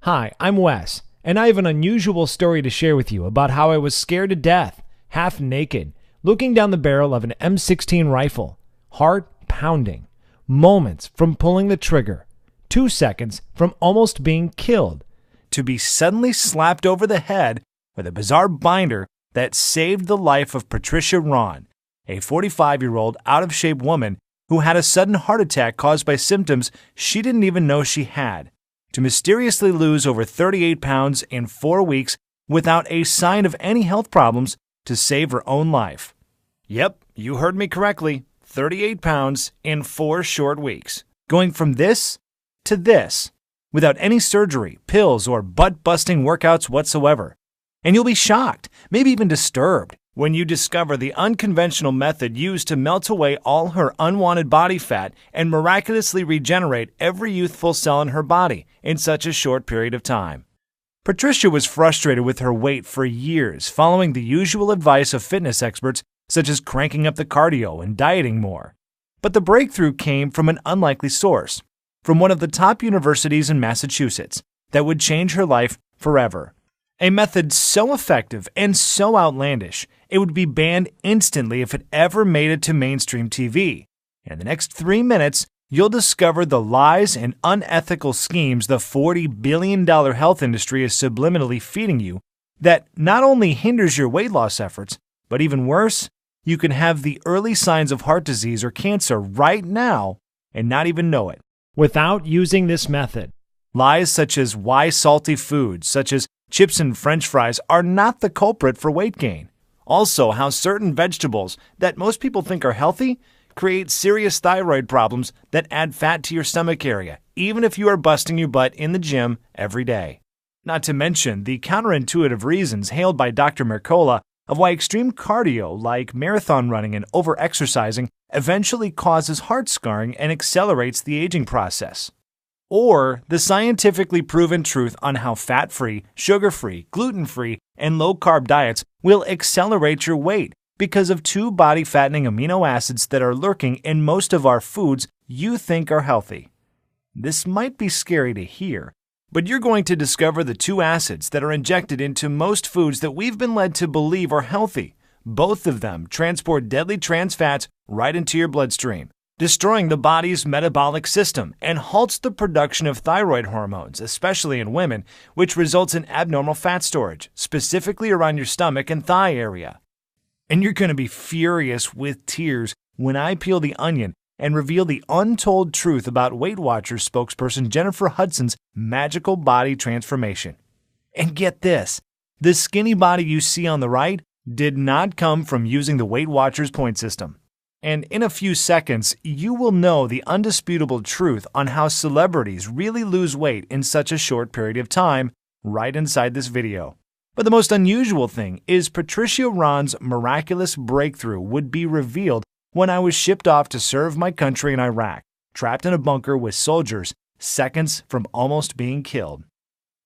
Hi, I'm Wes, and I have an unusual story to share with you about how I was scared to death, half naked, looking down the barrel of an M16 rifle, heart pounding, moments from pulling the trigger, 2 seconds from almost being killed, to be suddenly slapped over the head with a bizarre binder that saved the life of Patricia Ron, a 45-year-old out-of-shape woman who had a sudden heart attack caused by symptoms she didn't even know she had, to mysteriously lose over 38 pounds in 4 weeks without a sign of any health problems to save her own life. Yep, you heard me correctly, 38 pounds in 4 short weeks. Going from this to this, without any surgery, pills, or butt-busting workouts whatsoever. And you'll be shocked, maybe even disturbed, when you discover the unconventional method used to melt away all her unwanted body fat and miraculously regenerate every youthful cell in her body in such a short period of time. Patricia was frustrated with her weight for years, following the usual advice of fitness experts such as cranking up the cardio and dieting more. But the breakthrough came from an unlikely source, from one of the top universities in Massachusetts, that would change her life forever. A method so effective and so outlandish, it would be banned instantly if it ever made it to mainstream TV. And in the next 3 minutes, you'll discover the lies and unethical schemes the $40 billion health industry is subliminally feeding you that not only hinders your weight loss efforts, but even worse, you can have the early signs of heart disease or cancer right now and not even know it without using this method. Lies such as why salty foods, such as chips and french fries, are not the culprit for weight gain. Also, how certain vegetables that most people think are healthy create serious thyroid problems that add fat to your stomach area, even if you are busting your butt in the gym every day. Not to mention the counterintuitive reasons hailed by Dr. Mercola of why extreme cardio like marathon running and over-exercising eventually causes heart scarring and accelerates the aging process. Or the scientifically proven truth on how fat-free, sugar-free, gluten-free, and low-carb diets will accelerate your weight because of 2 body-fattening amino acids that are lurking in most of our foods you think are healthy. This might be scary to hear, but you're going to discover the 2 acids that are injected into most foods that we've been led to believe are healthy. Both of them transport deadly trans fats right into your bloodstream, destroying the body's metabolic system and halts the production of thyroid hormones, especially in women, which results in abnormal fat storage, specifically around your stomach and thigh area. And you're going to be furious with tears when I peel the onion and reveal the untold truth about Weight Watchers spokesperson Jennifer Hudson's magical body transformation. And get this, the skinny body you see on the right did not come from using the Weight Watchers point system. And in a few seconds, you will know the undisputable truth on how celebrities really lose weight in such a short period of time right inside this video. But the most unusual thing is Patricia Ron's miraculous breakthrough would be revealed when I was shipped off to serve my country in Iraq, trapped in a bunker with soldiers, seconds from almost being killed.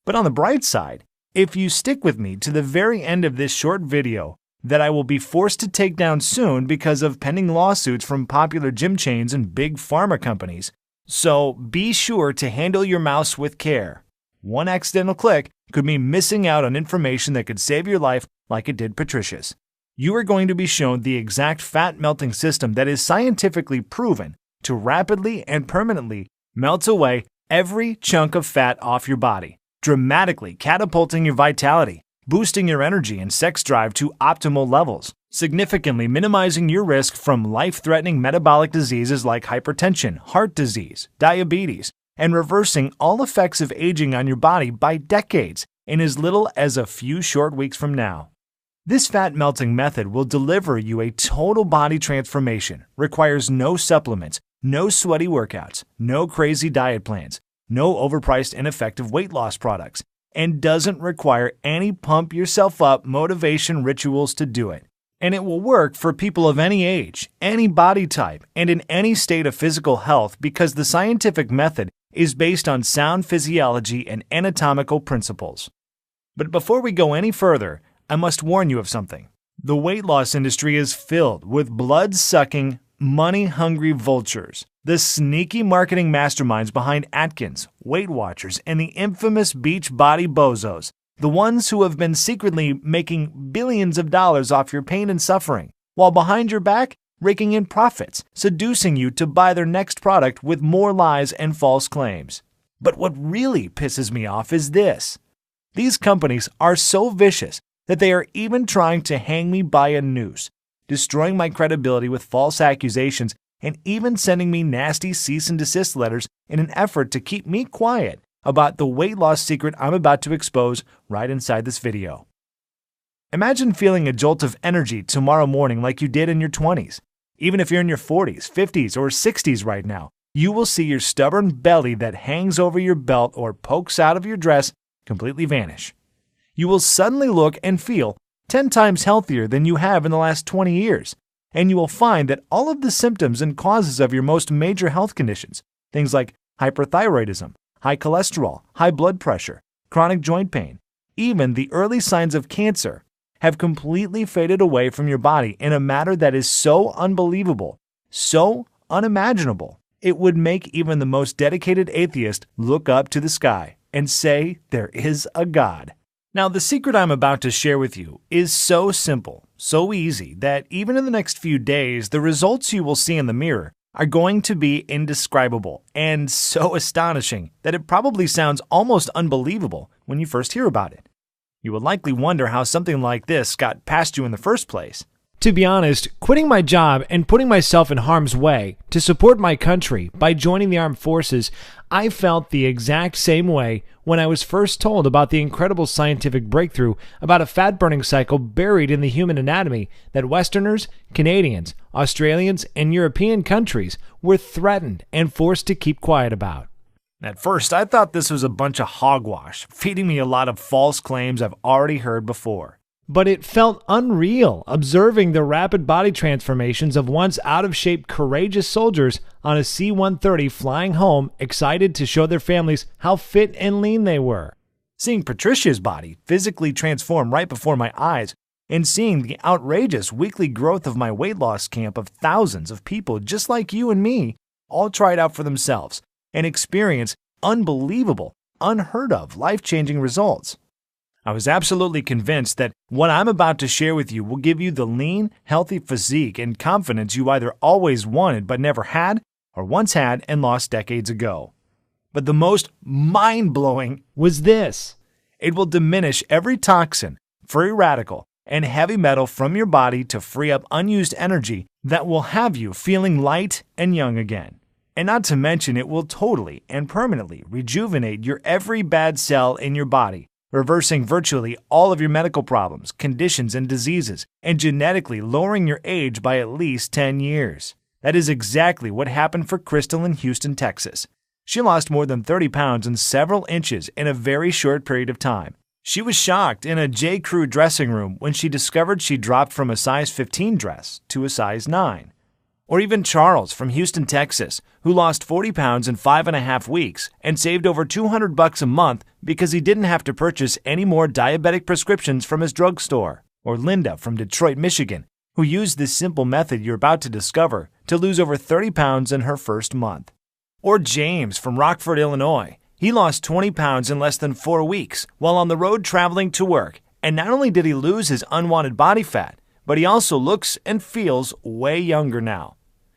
But on the bright side, if you stick with me to the very end of this short video, that I will be forced to take down soon because of pending lawsuits from popular gym chains and big pharma companies. So be sure to handle your mouse with care. One accidental click could mean missing out on information that could save your life like it did Patricia's. You are going to be shown the exact fat melting system that is scientifically proven to rapidly and permanently melt away every chunk of fat off your body, dramatically catapulting your vitality, boosting your energy and sex drive to optimal levels, significantly minimizing your risk from life-threatening metabolic diseases like hypertension, heart disease, diabetes, and reversing all effects of aging on your body by decades in as little as a few short weeks from now. This fat melting method will deliver you a total body transformation, requires no supplements, no sweaty workouts, no crazy diet plans, no overpriced ineffective weight loss products, and doesn't require any pump yourself up motivation rituals to do it. And it will work for people of any age, any body type, and in any state of physical health because the scientific method is based on sound physiology and anatomical principles. But before we go any further, I must warn you of something. The weight loss industry is filled with blood-sucking, money-hungry vultures The sneaky marketing masterminds behind Atkins, Weight Watchers, and the infamous beach body bozos, the ones who have been secretly making billions of dollars off your pain and suffering, while behind your back, raking in profits, seducing you to buy their next product with more lies and false claims. But what really pisses me off is this. These companies are so vicious that they are even trying to hang me by a noose, destroying my credibility with false accusations and even sending me nasty cease and desist letters in an effort to keep me quiet about the weight loss secret I'm about to expose right inside this video. Imagine feeling a jolt of energy tomorrow morning like you did in your 20s. Even if you're in your 40s, 50s, or 60s right now, you will see your stubborn belly that hangs over your belt or pokes out of your dress completely vanish. You will suddenly look and feel 10 times healthier than you have in the last 20 years. And you will find that all of the symptoms and causes of your most major health conditions, things like hyperthyroidism, high cholesterol, high blood pressure, chronic joint pain, even the early signs of cancer, have completely faded away from your body in a manner that is so unbelievable, so unimaginable, it would make even the most dedicated atheist look up to the sky and say there is a God. Now, the secret I'm about to share with you is so simple, so easy, that even in the next few days, the results you will see in the mirror are going to be indescribable and so astonishing that it probably sounds almost unbelievable when you first hear about it. You will likely wonder how something like this got past you in the first place. To be honest, quitting my job and putting myself in harm's way to support my country by joining the armed forces, I felt the exact same way when I was first told about the incredible scientific breakthrough about a fat-burning cycle buried in the human anatomy that Westerners, Canadians, Australians, and European countries were threatened and forced to keep quiet about. At first, I thought this was a bunch of hogwash, feeding me a lot of false claims I've already heard before. But it felt unreal observing the rapid body transformations of once out-of-shape courageous soldiers on a C-130 flying home, excited to show their families how fit and lean they were. Seeing Patricia's body physically transform right before my eyes, and seeing the outrageous weekly growth of my weight loss camp of thousands of people just like you and me, all try it out for themselves and experience unbelievable, unheard of, life-changing results. I was absolutely convinced that what I'm about to share with you will give you the lean, healthy physique and confidence you either always wanted but never had, or once had and lost decades ago. But the most mind-blowing was this. It will diminish every toxin, free radical, and heavy metal from your body to free up unused energy that will have you feeling light and young again. And not to mention, it will totally and permanently rejuvenate your every bad cell in your body, reversing virtually all of your medical problems, conditions, and diseases, and genetically lowering your age by at least 10 years. That is exactly what happened for Crystal in Houston, Texas. She lost more than 30 pounds and several inches in a very short period of time. She was shocked in a J. Crew dressing room when she discovered she dropped from a size 15 dress to a size 9. Or even Charles from Houston, Texas, who lost 40 pounds in 5.5 weeks and saved over $200 a month because he didn't have to purchase any more diabetic prescriptions from his drugstore. Or Linda from Detroit, Michigan, who used this simple method you're about to discover to lose over 30 pounds in her first month. Or James from Rockford, Illinois. He lost 20 pounds in less than 4 weeks while on the road traveling to work. And not only did he lose his unwanted body fat, but he also looks and feels way younger now.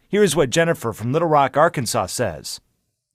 Here's what Jennifer from Little Rock, Arkansas says.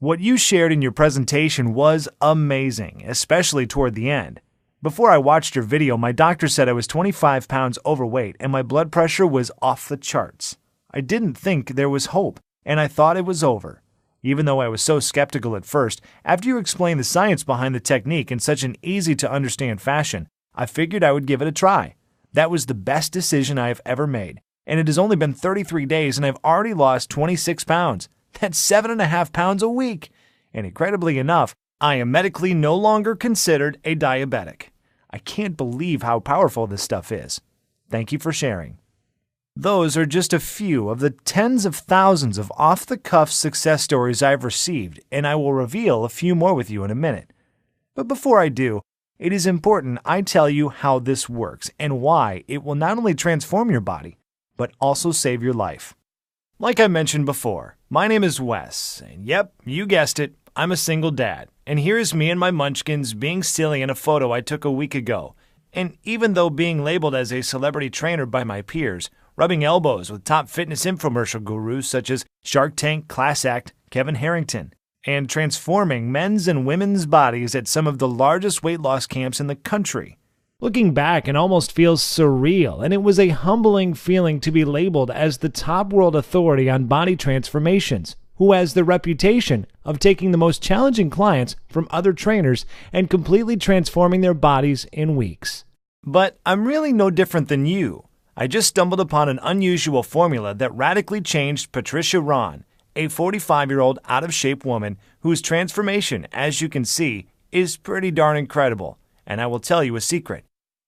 What you shared in your presentation was amazing, especially toward the end. Before I watched your video, my doctor said I was 25 pounds overweight and my blood pressure was off the charts. I didn't think there was hope, and I thought it was over. Even though I was so skeptical at first, after you explained the science behind the technique in such an easy-to-understand fashion, I figured I would give it a try. That was the best decision I have ever made. And it has only been 33 days and I've already lost 26 pounds. That's 7.5 pounds a week. And incredibly enough, I am medically no longer considered a diabetic. I can't believe how powerful this stuff is. Thank you for sharing. Those are just a few of the tens of thousands of off-the-cuff success stories I've received, and I will reveal a few more with you in a minute. But before I do, it is important I tell you how this works and why it will not only transform your body, but also save your life. Like I mentioned before, my name is Wes, and yep, you guessed it, I'm a single dad. And here's me and my munchkins being silly in a photo I took a week ago. And even though being labeled as a celebrity trainer by my peers, rubbing elbows with top fitness infomercial gurus such as Shark Tank, Class Act, Kevin Harrington, and transforming men's and women's bodies at some of the largest weight loss camps in the country. Looking back, it almost feels surreal, and it was a humbling feeling to be labeled as the top world authority on body transformations, who has the reputation of taking the most challenging clients from other trainers and completely transforming their bodies in weeks. But I'm really no different than you. I just stumbled upon an unusual formula that radically changed Patricia Ron, a 45-year-old out-of-shape woman whose transformation, as you can see, is pretty darn incredible. And I will tell you a secret.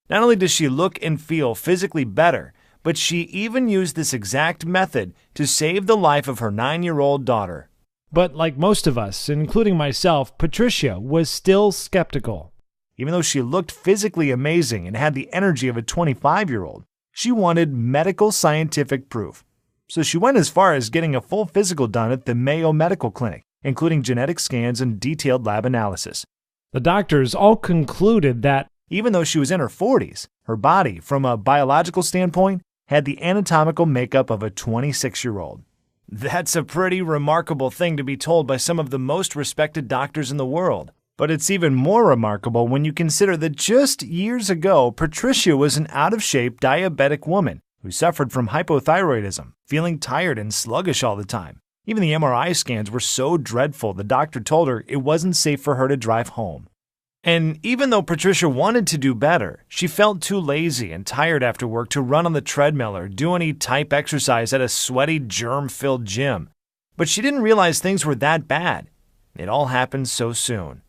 Not only does she look and feel physically better, but she even used this exact method to save the life of her 9-year-old daughter. But like most of us, including myself, Patricia was still skeptical. Even though she looked physically amazing and had the energy of a 25-year-old, she wanted medical scientific proof. So she went as far as getting a full physical done at the Mayo Medical Clinic, including genetic scans and detailed lab analysis. The doctors all concluded that even though she was in her 40s, her body, from a biological standpoint, had the anatomical makeup of a 26-year-old. That's a pretty remarkable thing to be told by some of the most respected doctors in the world. But it's even more remarkable when you consider that just years ago, Patricia was an out-of-shape diabetic woman who suffered from hypothyroidism, feeling tired and sluggish all the time. Even the MRI scans were so dreadful, the doctor told her it wasn't safe for her to drive home. And even though Patricia wanted to do better, she felt too lazy and tired after work to run on the treadmill or do any type exercise at a sweaty, germ-filled gym. But she didn't realize things were that bad. It all happened so soon.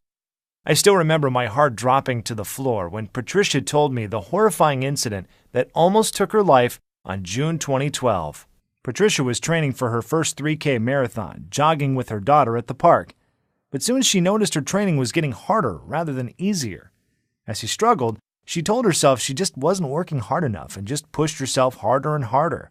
I still remember my heart dropping to the floor when Patricia told me the horrifying incident that almost took her life on June 2012. Patricia was training for her first 3K marathon, jogging with her daughter at the park. But soon she noticed her training was getting harder rather than easier. As she struggled, she told herself she just wasn't working hard enough and just pushed herself harder and harder.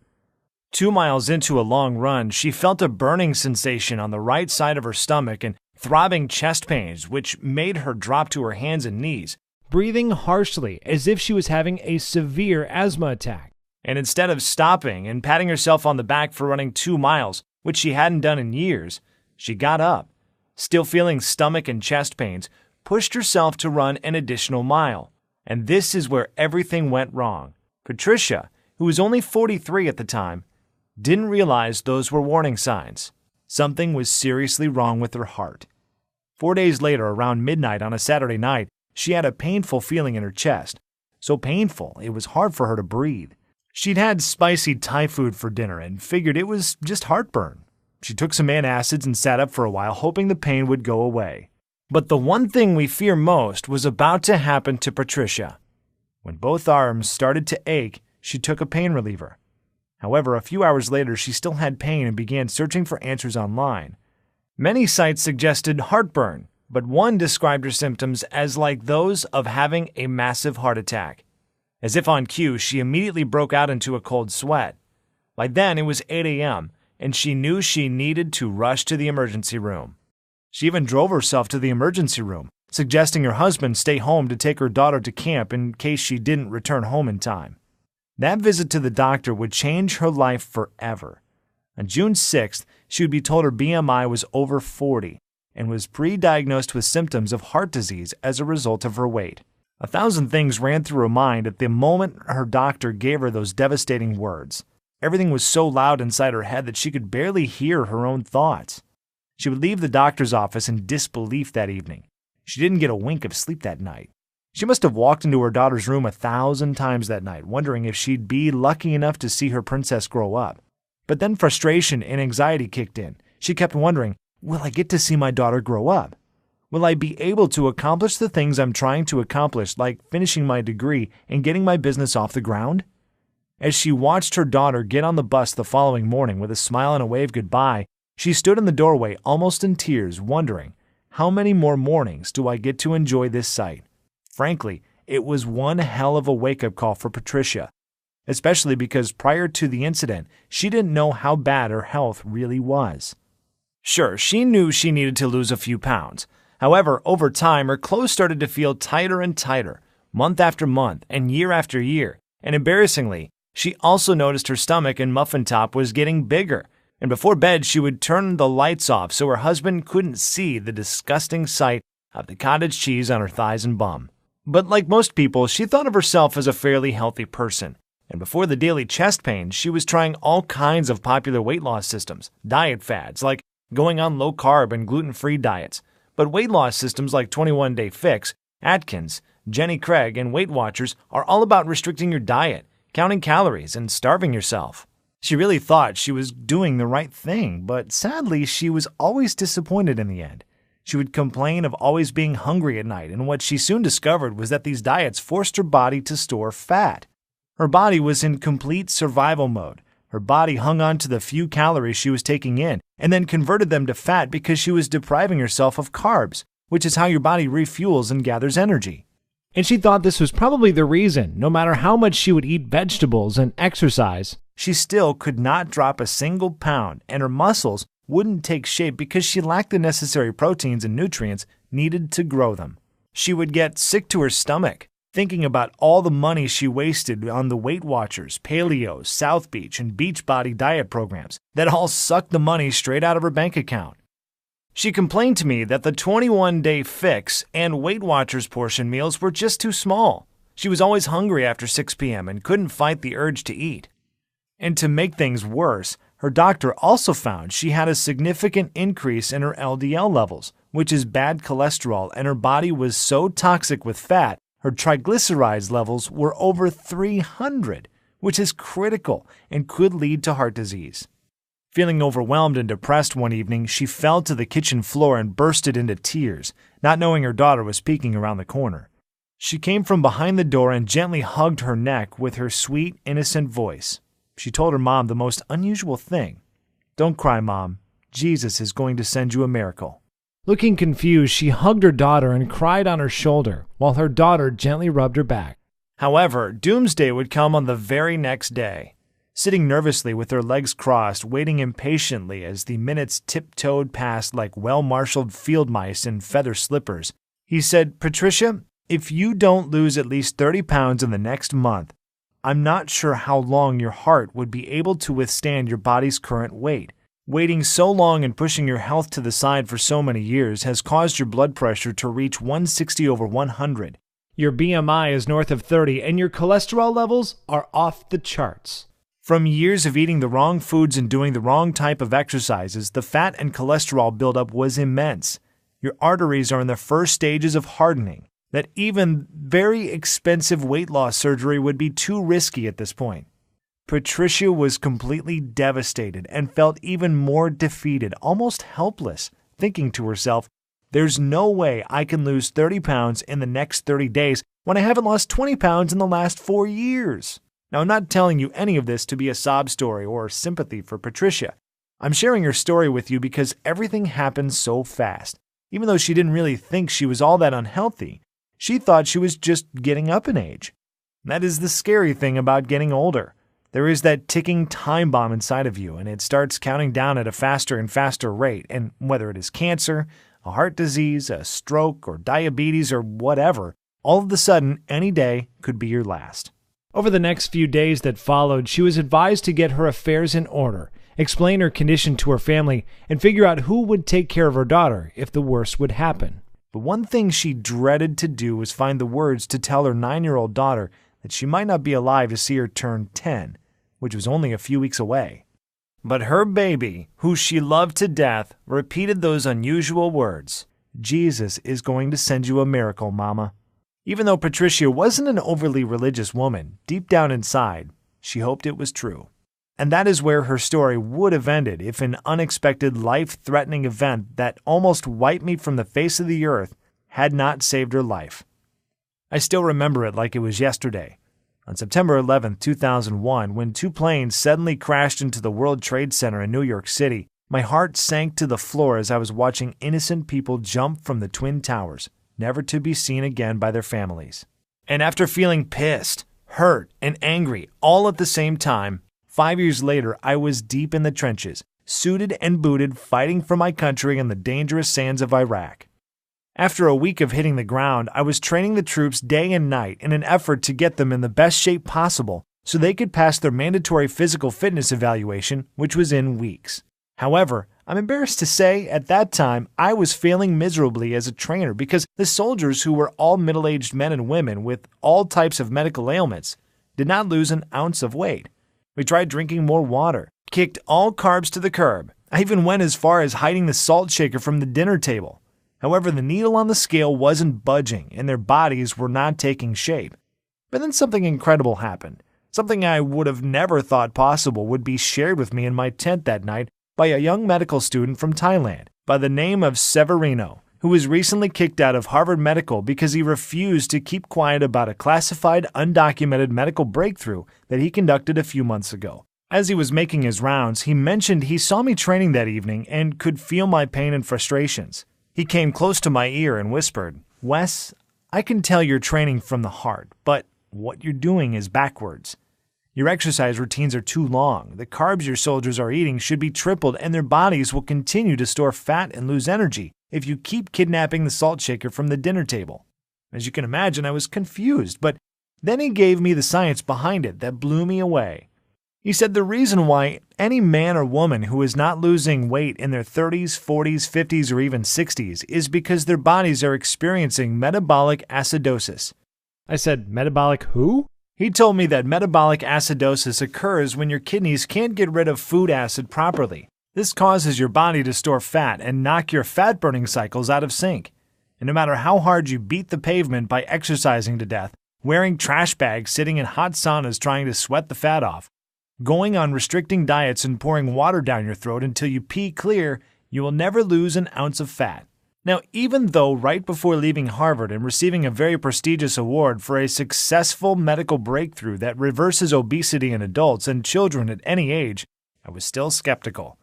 2 miles into a long run, she felt a burning sensation on the right side of her stomach and throbbing chest pains, which made her drop to her hands and knees, breathing harshly as if she was having a severe asthma attack. And instead of stopping and patting herself on the back for running 2 miles, which she hadn't done in years, she got up. Still feeling stomach and chest pains, pushed herself to run an additional mile. And this is where everything went wrong. Patricia, who was only 43 at the time, didn't realize those were warning signs. Something was seriously wrong with her heart. 4 days later, around midnight on a Saturday night, she had a painful feeling in her chest. So painful, it was hard for her to breathe. She'd had spicy Thai food for dinner and figured it was just heartburn. She took some antacids and sat up for a while, hoping the pain would go away. But the one thing we fear most was about to happen to Patricia. When both arms started to ache, she took a pain reliever. However, a few hours later, she still had pain and began searching for answers online. Many sites suggested heartburn, but one described her symptoms as like those of having a massive heart attack. As if on cue, she immediately broke out into a cold sweat. By then, it was 8 a.m., and she knew she needed to rush to the emergency room. She even drove herself to the emergency room, suggesting her husband stay home to take her daughter to camp in case she didn't return home in time. That visit to the doctor would change her life forever. On June 6th, she would be told her BMI was over 40 and was pre-diagnosed with symptoms of heart disease as a result of her weight. 1,000 things ran through her mind at the moment her doctor gave her those devastating words. Everything was so loud inside her head that she could barely hear her own thoughts. She would leave the doctor's office in disbelief that evening. She didn't get a wink of sleep that night. She must have walked into her daughter's room 1,000 times that night, wondering if she'd be lucky enough to see her princess grow up. But then frustration and anxiety kicked in. She kept wondering, will I get to see my daughter grow up? Will I be able to accomplish the things I'm trying to accomplish, like finishing my degree and getting my business off the ground? As she watched her daughter get on the bus the following morning with a smile and a wave goodbye, she stood in the doorway almost in tears, wondering, how many more mornings do I get to enjoy this sight? Frankly, it was one hell of a wake-up call for Patricia. especially because prior to the incident, she didn't know how bad her health really was. Sure, she knew she needed to lose a few pounds. However, over time, her clothes started to feel tighter and tighter, month after month and year after year, and embarrassingly, she also noticed her stomach and muffin top was getting bigger, and before bed she would turn the lights off so her husband couldn't see the disgusting sight of the cottage cheese on her thighs and bum. But like most people, she thought of herself as a fairly healthy person, and before the daily chest pain, she was trying all kinds of popular weight loss systems, diet fads like going on low-carb and gluten-free diets. But weight loss systems like 21 Day Fix, Atkins, Jenny Craig, and Weight Watchers are all about restricting your diet, counting calories, and starving yourself. She really thought she was doing the right thing, but sadly, she was always disappointed in the end. She would complain of always being hungry at night, and what she soon discovered was that these diets forced her body to store fat. Her body was in complete survival mode. Her body hung on to the few calories she was taking in, and then converted them to fat because she was depriving herself of carbs, which is how your body refuels and gathers energy. And she thought this was probably the reason, no matter how much she would eat vegetables and exercise, she still could not drop a single pound, and her muscles wouldn't take shape because she lacked the necessary proteins and nutrients needed to grow them. She would get sick to her stomach, thinking about all the money she wasted on the Weight Watchers, Paleo, South Beach, and Beachbody diet programs that all sucked the money straight out of her bank account. She complained to me that the 21 Day Fix and Weight Watchers portion meals were just too small. She was always hungry after 6 p.m. and couldn't fight the urge to eat. And to make things worse, her doctor also found she had a significant increase in her LDL levels, which is bad cholesterol, and her body was so toxic with fat, her triglycerides levels were over 300, which is critical and could lead to heart disease. Feeling overwhelmed and depressed one evening, she fell to the kitchen floor and bursted into tears, not knowing her daughter was peeking around the corner. She came from behind the door and gently hugged her neck with her sweet, innocent voice. She told her mom the most unusual thing. "Don't cry, Mom. Jesus is going to send you a miracle." Looking confused, she hugged her daughter and cried on her shoulder, while her daughter gently rubbed her back. However, doomsday would come on the very next day. Sitting nervously with her legs crossed, waiting impatiently as the minutes tiptoed past like well-marshaled field mice in feather slippers, he said, "Patricia, if you don't lose at least 30 pounds in the next month, I'm not sure how long your heart would be able to withstand your body's current weight. Waiting so long and pushing your health to the side for so many years has caused your blood pressure to reach 160/100. Your BMI is north of 30, and your cholesterol levels are off the charts. From years of eating the wrong foods and doing the wrong type of exercises, the fat and cholesterol buildup was immense. Your arteries are in the first stages of hardening, that even very expensive weight loss surgery would be too risky at this point." Patricia was completely devastated and felt even more defeated, almost helpless, thinking to herself, "There's no way I can lose 30 pounds in the next 30 days when I haven't lost 20 pounds in the last 4 years. Now, I'm not telling you any of this to be a sob story or sympathy for Patricia. I'm sharing her story with you because everything happened so fast. Even though she didn't really think she was all that unhealthy, she thought she was just getting up in age. That is the scary thing about getting older. There is that ticking time bomb inside of you, and it starts counting down at a faster and faster rate, and whether it is cancer, a heart disease, a stroke, or diabetes, or whatever, all of a sudden, any day could be your last. Over the next few days that followed, she was advised to get her affairs in order, explain her condition to her family, and figure out who would take care of her daughter if the worst would happen. But one thing she dreaded to do was find the words to tell her 9-year-old daughter that she might not be alive to see her turn 10, which was only a few weeks away. But her baby, who she loved to death, repeated those unusual words, "Jesus is going to send you a miracle, Mama." Even though Patricia wasn't an overly religious woman, deep down inside, she hoped it was true. And that is where her story would have ended if an unexpected life-threatening event that almost wiped me from the face of the earth had not saved her life. I still remember it like it was yesterday. On September 11, 2001, when 2 planes suddenly crashed into the World Trade Center in New York City, my heart sank to the floor as I was watching innocent people jump from the Twin Towers, never to be seen again by their families. And after feeling pissed, hurt, and angry all at the same time. 5 years later, I was deep in the trenches, suited and booted, fighting for my country in the dangerous sands of Iraq. After a week of hitting the ground, I was training the troops day and night in an effort to get them in the best shape possible so they could pass their mandatory physical fitness evaluation, which was in weeks. However, I'm embarrassed to say, at that time, I was failing miserably as a trainer because the soldiers, who were all middle-aged men and women with all types of medical ailments, did not lose an ounce of weight. We tried drinking more water, kicked all carbs to the curb. I even went as far as hiding the salt shaker from the dinner table. However, the needle on the scale wasn't budging and their bodies were not taking shape. But then something incredible happened. Something I would have never thought possible would be shared with me in my tent that night by a young medical student from Thailand by the name of Severino, who was recently kicked out of Harvard Medical because he refused to keep quiet about a classified, undocumented medical breakthrough that he conducted a few months ago. As he was making his rounds, he mentioned he saw me training that evening and could feel my pain and frustrations. He came close to my ear and whispered, "Wes, I can tell you're training from the heart, but what you're doing is backwards. Your exercise routines are too long. The carbs your soldiers are eating should be tripled, and their bodies will continue to store fat and lose energy if you keep kidnapping the salt shaker from the dinner table." As you can imagine, I was confused, but then he gave me the science behind it that blew me away. He said the reason why any man or woman who is not losing weight in their 30s, 40s, 50s, or even 60s is because their bodies are experiencing metabolic acidosis. I said, "Metabolic who?" He told me that metabolic acidosis occurs when your kidneys can't get rid of food acid properly. This causes your body to store fat and knock your fat-burning cycles out of sync. And no matter how hard you beat the pavement by exercising to death, wearing trash bags, sitting in hot saunas trying to sweat the fat off, going on restricting diets and pouring water down your throat until you pee clear, you will never lose an ounce of fat. Now, even though right before leaving Harvard and receiving a very prestigious award for a successful medical breakthrough that reverses obesity in adults and children at any age, I was still skeptical.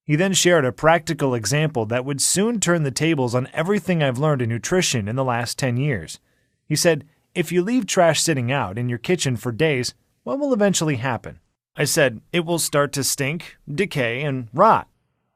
He then shared a practical example that would soon turn the tables on everything I've learned in nutrition in the last 10 years. He said, "If you leave trash sitting out in your kitchen for days, what will eventually happen?" I said, "It will start to stink, decay, and rot."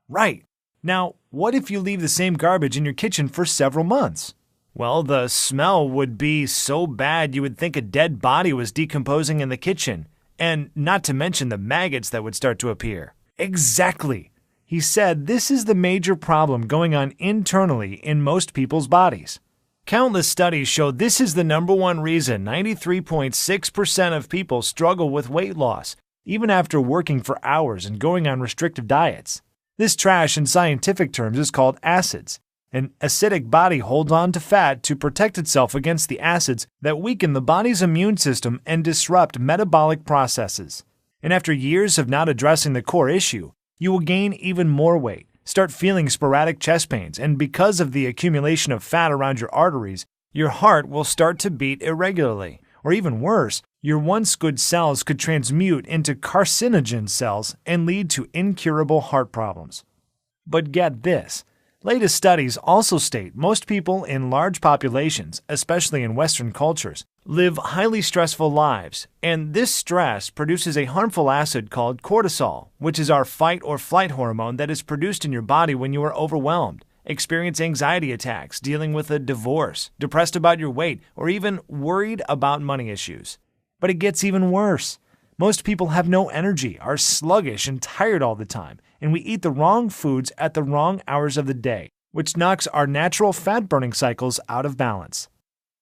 "Right. Now, what if you leave the same garbage in your kitchen for several months?" "Well, the smell would be so bad you would think a dead body was decomposing in the kitchen, and not to mention the maggots that would start to appear." Exactly. He said this is the major problem going on internally in most people's bodies. Countless studies show this is the number one reason 93.6% of people struggle with weight loss, even after working for hours and going on restrictive diets. This trash in scientific terms is called acids. An acidic body holds on to fat to protect itself against the acids that weaken the body's immune system and disrupt metabolic processes. And after years of not addressing the core issue, you will gain even more weight, start feeling sporadic chest pains, and because of the accumulation of fat around your arteries, your heart will start to beat irregularly. Or even worse, your once good cells could transmute into carcinogen cells and lead to incurable heart problems. But get this. Latest studies also state most people in large populations, especially in Western cultures, live highly stressful lives, and this stress produces a harmful acid called cortisol, which is our fight or flight hormone that is produced in your body when you are overwhelmed, experience anxiety attacks, dealing with a divorce, depressed about your weight, or even worried about money issues. But it gets even worse. Most people have no energy, are sluggish and tired all the time, and we eat the wrong foods at the wrong hours of the day, which knocks our natural fat-burning cycles out of balance.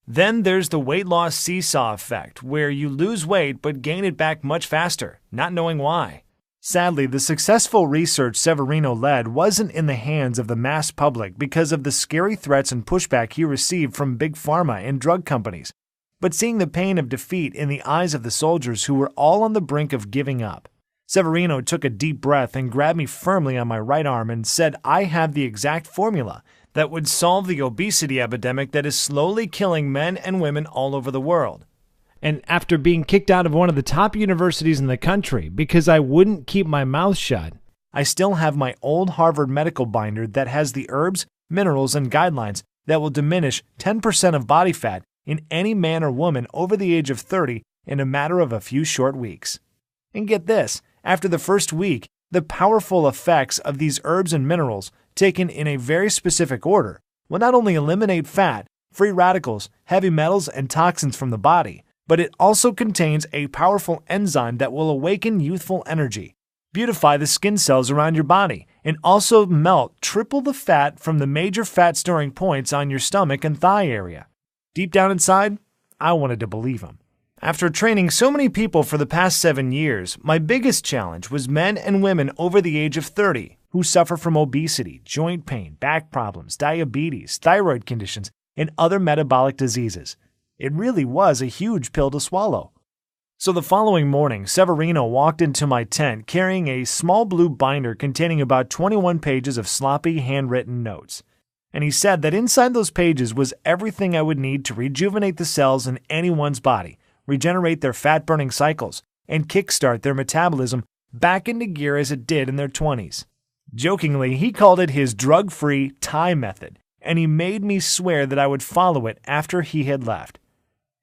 Then there's the weight loss seesaw effect, where you lose weight but gain it back much faster, not knowing why. Sadly, the successful research Severino led wasn't in the hands of the mass public because of the scary threats and pushback he received from big pharma and drug companies, but seeing the pain of defeat in the eyes of the soldiers who were all on the brink of giving up. Severino took a deep breath and grabbed me firmly on my right arm and said I have the exact formula that would solve the obesity epidemic that is slowly killing men and women all over the world. And after being kicked out of one of the top universities in the country because I wouldn't keep my mouth shut, I still have my old Harvard medical binder that has the herbs, minerals, and guidelines that will diminish 10% of body fat in any man or woman over the age of 30 in a matter of a few short weeks. And get this, after the first week, the powerful effects of these herbs and minerals, taken in a very specific order, will not only eliminate fat, free radicals, heavy metals, and toxins from the body, but it also contains a powerful enzyme that will awaken youthful energy, beautify the skin cells around your body, and also melt triple the fat from the major fat storing points on your stomach and thigh area. Deep down inside, I wanted to believe him. After training so many people for the past 7 years, my biggest challenge was men and women over the age of 30 who suffer from obesity, joint pain, back problems, diabetes, thyroid conditions, and other metabolic diseases. It really was a huge pill to swallow. So the following morning, Severino walked into my tent carrying a small blue binder containing about 21 pages of sloppy handwritten notes. And he said that inside those pages was everything I would need to rejuvenate the cells in anyone's body, regenerate their fat-burning cycles, and kickstart their metabolism back into gear as it did in their 20s. Jokingly, he called it his drug-free Thai method, and he made me swear that I would follow it after he had left.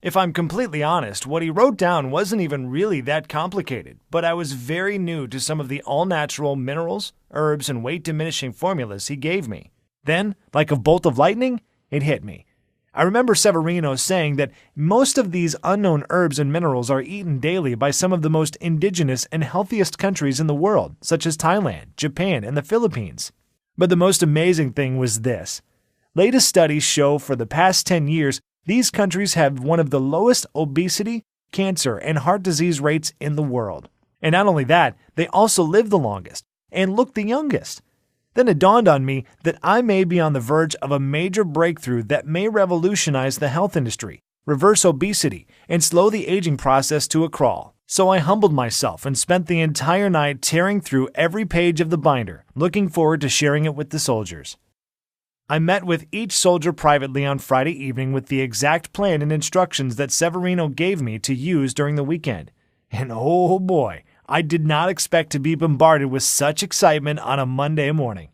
If I'm completely honest, what he wrote down wasn't even really that complicated, but I was very new to some of the all-natural minerals, herbs, and weight-diminishing formulas he gave me. Then, like a bolt of lightning, it hit me. I remember Severino saying that most of these unknown herbs and minerals are eaten daily by some of the most indigenous and healthiest countries in the world, such as Thailand, Japan, and the Philippines. But the most amazing thing was this. Latest studies show for the past 10 years, these countries have one of the lowest obesity, cancer, and heart disease rates in the world. And not only that, they also live the longest and look the youngest. Then it dawned on me that I may be on the verge of a major breakthrough that may revolutionize the health industry, reverse obesity, and slow the aging process to a crawl. So I humbled myself and spent the entire night tearing through every page of the binder, looking forward to sharing it with the soldiers. I met with each soldier privately on Friday evening with the exact plan and instructions that Severino gave me to use during the weekend. And oh boy, I did not expect to be bombarded with such excitement on a Monday morning.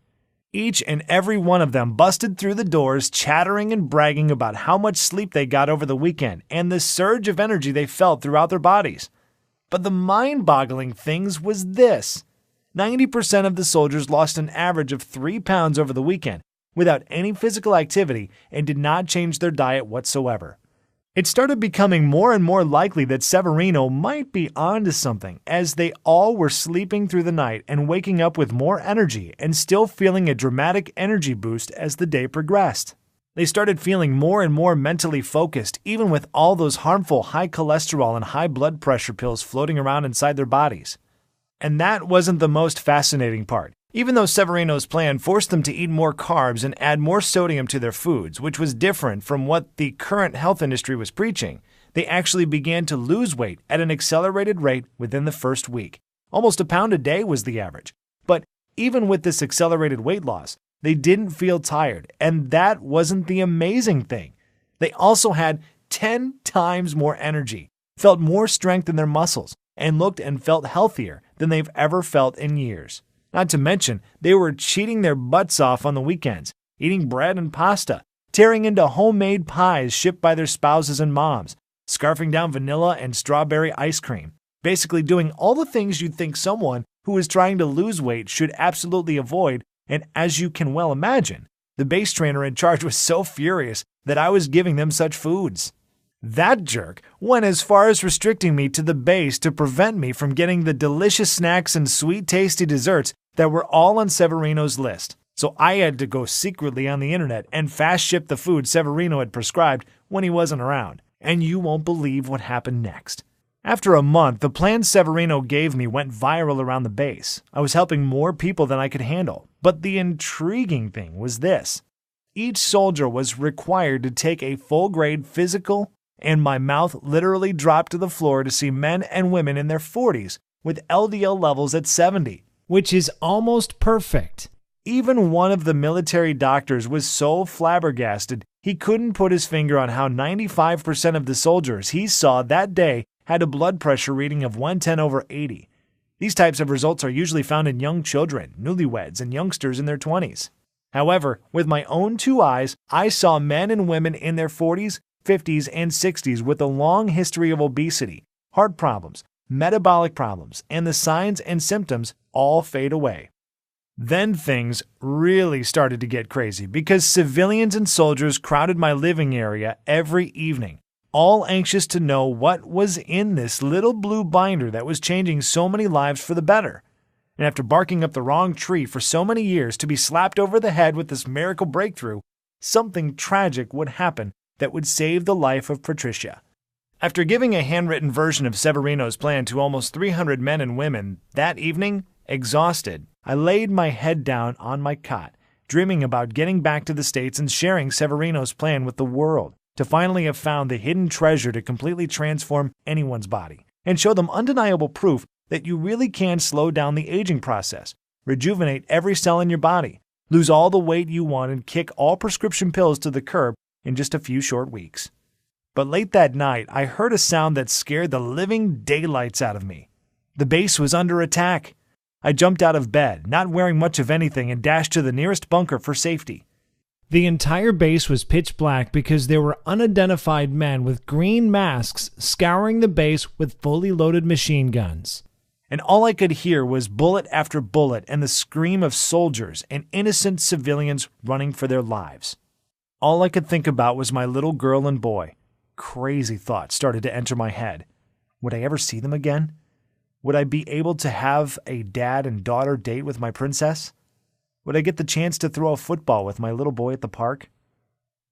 Each and every one of them busted through the doors chattering and bragging about how much sleep they got over the weekend and the surge of energy they felt throughout their bodies. But the mind-boggling things was this. 90% of the soldiers lost an average of 3 pounds over the weekend without any physical activity and did not change their diet whatsoever. It started becoming more and more likely that Severino might be onto something, as they all were sleeping through the night and waking up with more energy and still feeling a dramatic energy boost as the day progressed. They started feeling more and more mentally focused, even with all those harmful high cholesterol and high blood pressure pills floating around inside their bodies. And that wasn't the most fascinating part. Even though Severino's plan forced them to eat more carbs and add more sodium to their foods, which was different from what the current health industry was preaching, they actually began to lose weight at an accelerated rate within the first week. Almost a pound a day was the average. But even with this accelerated weight loss, they didn't feel tired, and that wasn't the amazing thing. They also had 10 times more energy, felt more strength in their muscles, and looked and felt healthier than they've ever felt in years. Not to mention, they were cheating their butts off on the weekends, eating bread and pasta, tearing into homemade pies shipped by their spouses and moms, scarfing down vanilla and strawberry ice cream, basically doing all the things you'd think someone who is trying to lose weight should absolutely avoid, and as you can well imagine, the base trainer in charge was so furious that I was giving them such foods. That jerk went as far as restricting me to the base to prevent me from getting the delicious snacks and sweet tasty desserts that were all on Severino's list. So I had to go secretly on the internet and fast ship the food Severino had prescribed when he wasn't around. And you won't believe what happened next. After a month, the plan Severino gave me went viral around the base. I was helping more people than I could handle. But the intriguing thing was this. Each soldier was required to take a full-grade physical, and my mouth literally dropped to the floor to see men and women in their 40s with LDL levels at 70. Which is almost perfect. Even one of the military doctors was so flabbergasted he couldn't put his finger on how 95% of the soldiers he saw that day had a blood pressure reading of 110/80. These types of results are usually found in young children, newlyweds, and youngsters in their 20s. However, with my own 2 eyes, I saw men and women in their 40s, 50s, and 60s with a long history of obesity, heart problems, metabolic problems, and the signs and symptoms all fade away. Then things really started to get crazy because civilians and soldiers crowded my living area every evening, all anxious to know what was in this little blue binder that was changing so many lives for the better. And after barking up the wrong tree for so many years to be slapped over the head with this miracle breakthrough, something tragic would happen that would save the life of Patricia. After giving a handwritten version of Severino's plan to almost 300 men and women, that evening, exhausted, I laid my head down on my cot, dreaming about getting back to the States and sharing Severino's plan with the world, to finally have found the hidden treasure to completely transform anyone's body and show them undeniable proof that you really can slow down the aging process, rejuvenate every cell in your body, lose all the weight you want, and kick all prescription pills to the curb in just a few short weeks. But late that night, I heard a sound that scared the living daylights out of me. The base was under attack. I jumped out of bed, not wearing much of anything, and dashed to the nearest bunker for safety. The entire base was pitch black because there were unidentified men with green masks scouring the base with fully loaded machine guns. And all I could hear was bullet after bullet and the scream of soldiers and innocent civilians running for their lives. All I could think about was my little girl and boy. Crazy thoughts started to enter my head. Would I ever see them again? Would I be able to have a dad and daughter date with my princess? Would I get the chance to throw a football with my little boy at the park?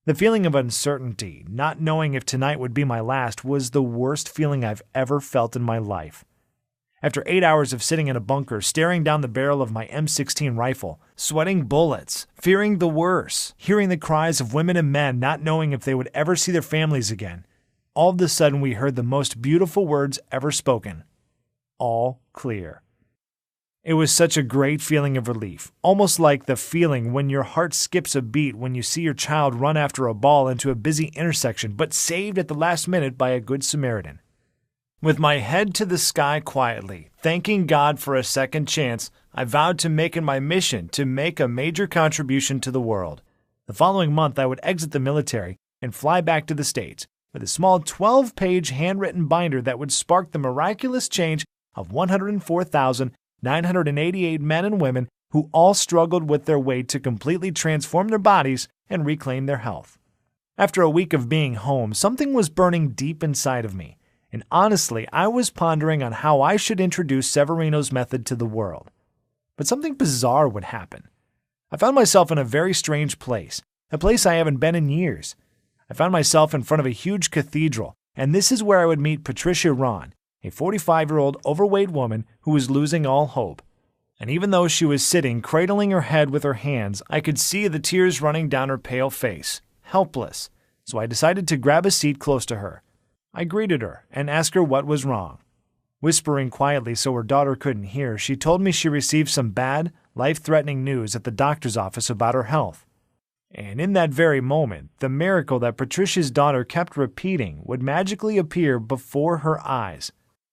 The feeling of uncertainty, not knowing if tonight would be my last, was the worst feeling I've ever felt in my life. After 8 hours of sitting in a bunker, staring down the barrel of my M16 rifle, sweating bullets, fearing the worst, hearing the cries of women and men not knowing if they would ever see their families again, all of a sudden we heard the most beautiful words ever spoken. All clear. It was such a great feeling of relief, almost like the feeling when your heart skips a beat when you see your child run after a ball into a busy intersection, but saved at the last minute by a good Samaritan. With my head to the sky quietly, thanking God for a second chance, I vowed to make it my mission to make a major contribution to the world. The following month, I would exit the military and fly back to the States with a small 12-page handwritten binder that would spark the miraculous change of 104,988 men and women who all struggled with their weight to completely transform their bodies and reclaim their health. After a week of being home, something was burning deep inside of me. And honestly, I was pondering on how I should introduce Severino's method to the world. But something bizarre would happen. I found myself in a very strange place, a place I haven't been in years. I found myself in front of a huge cathedral, and this is where I would meet Patricia Ron, a 45-year-old overweight woman who was losing all hope. And even though she was sitting, cradling her head with her hands, I could see the tears running down her pale face, helpless. So I decided to grab a seat close to her. I greeted her and asked her what was wrong. Whispering quietly so her daughter couldn't hear, she told me she received some bad, life-threatening news at the doctor's office about her health. And in that very moment, the miracle that Patricia's daughter kept repeating would magically appear before her eyes.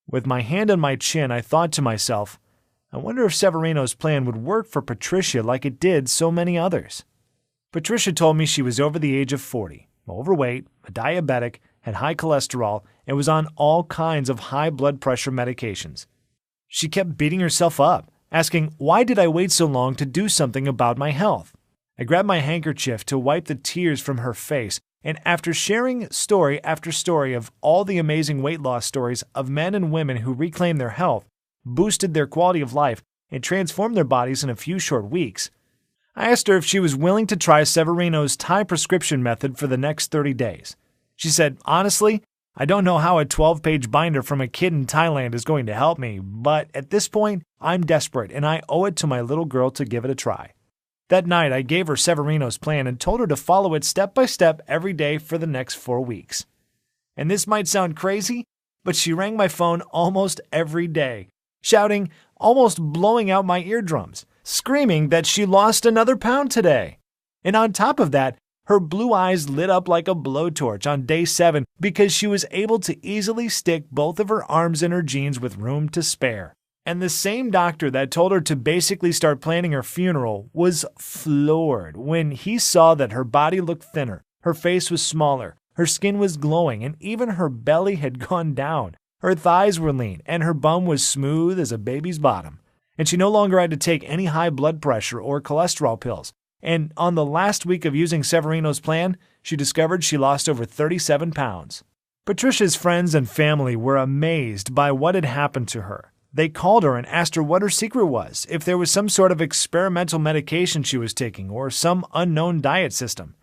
With my hand on my chin, I thought to myself, I wonder if Severino's plan would work for Patricia like it did so many others. Patricia told me she was over the age of 40, overweight, a diabetic, had high cholesterol, and was on all kinds of high blood pressure medications. She kept beating herself up, asking, why did I wait so long to do something about my health? I grabbed my handkerchief to wipe the tears from her face, and after sharing story after story of all the amazing weight loss stories of men and women who reclaimed their health, boosted their quality of life, and transformed their bodies in a few short weeks, I asked her if she was willing to try Severino's Thai prescription method for the next 30 days. She said, honestly, I don't know how a 12-page binder from a kid in Thailand is going to help me, but at this point, I'm desperate and I owe it to my little girl to give it a try. That night, I gave her Severino's plan and told her to follow it step by step every day for the next 4 weeks. And this might sound crazy, but she rang my phone almost every day, shouting, almost blowing out my eardrums, screaming that she lost another pound today. And on top of that, her blue eyes lit up like a blowtorch on day 7 because she was able to easily stick both of her arms in her jeans with room to spare. And the same doctor that told her to basically start planning her funeral was floored when he saw that her body looked thinner, her face was smaller, her skin was glowing, and even her belly had gone down, Her thighs were lean, and her bum was smooth as a baby's bottom. And she no longer had to take any high blood pressure or cholesterol pills. And on the last week of using Severino's plan, she discovered she lost over 37 pounds. Patricia's friends and family were amazed by what had happened to her. They called her and asked her what her secret was, if there was some sort of experimental medication she was taking or some unknown diet system.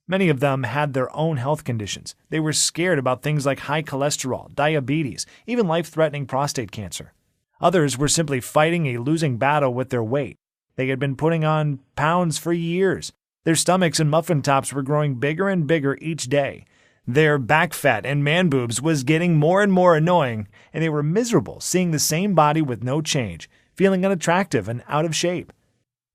Many of them had their own health conditions. They were scared about things like high cholesterol, diabetes, even life-threatening prostate cancer. Others were simply fighting a losing battle with their weight. They had been putting on pounds for years. Their stomachs and muffin tops were growing bigger and bigger each day. Their back fat and man boobs was getting more and more annoying, and they were miserable seeing the same body with no change, feeling unattractive and out of shape.